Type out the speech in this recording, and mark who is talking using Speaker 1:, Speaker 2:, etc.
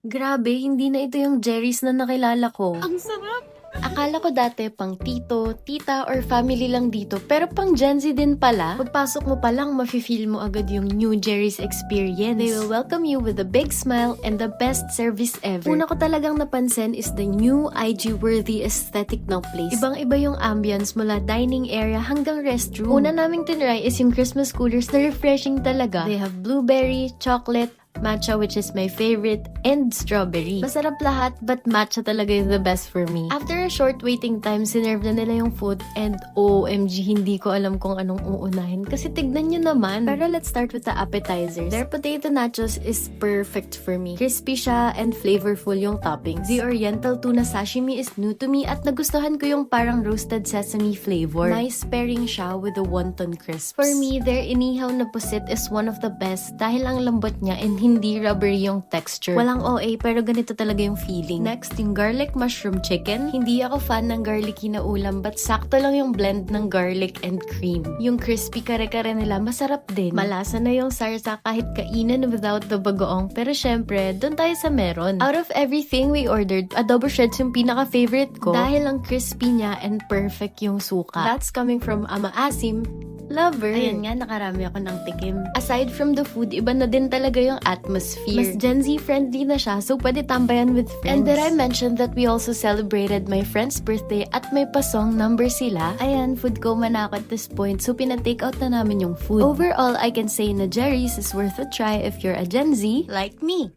Speaker 1: Grabe, hindi na ito yung Jerry's na nakilala ko.
Speaker 2: Ang sarap!
Speaker 1: Akala ko dati pang tito, tita, or family lang dito, pero pang Gen Z din pala. Pagpasok mo pa lang, mafe-feel mo agad yung new Jerry's experience. They will welcome you with a big smile and the best service ever. Una ko talagang napansin is the new IG-worthy aesthetic ng place. Ibang-iba yung ambience mula dining area hanggang restroom. Una naming tinry is yung Christmas coolers na refreshing talaga. They have blueberry, chocolate, matcha, which is my favorite, and strawberry. Masarap lahat, but matcha talaga is the best for me. After a short waiting time, sinerve na nila yung food, and OMG, hindi ko alam kung anong uunahin. Kasi tignan nyo naman. Pero let's start with the appetizers. Their potato nachos is perfect for me. Crispy siya, and flavorful yung toppings. The oriental tuna sashimi is new to me, at nagustuhan ko yung parang roasted sesame flavor. Nice pairing siya with the wonton crisps. For me, their inihaw na pusit is one of the best dahil ang lambot niya and hindi rubbery yung texture. Walang OA pero ganito talaga yung feeling. Next, yung garlic mushroom chicken. Hindi ako fan ng garlicky na ulam but sakto lang yung blend ng garlic and cream. Yung crispy kare-kare nila masarap din. Malasa na yung sarsa kahit kainan without the bagoong. Pero syempre, dun tayo sa meron. Out of everything we ordered, adobo shreds yung pinaka-favorite ko dahil ang crispy niya and perfect yung suka. That's coming from Ama Asim lover. Ayan nga, nakarami ako ng tikim. Aside from the food, iba na din talaga yung atmosphere. Mas Gen Z friendly na siya, so pwede tambayan with friends. And did I mention that we also celebrated my friend's birthday at may pasong number sila? Ayan, food coma na ako at this point, so pina-take out na namin yung food. Overall, I can say na Jerry's is worth a try if you're a Gen Z like me.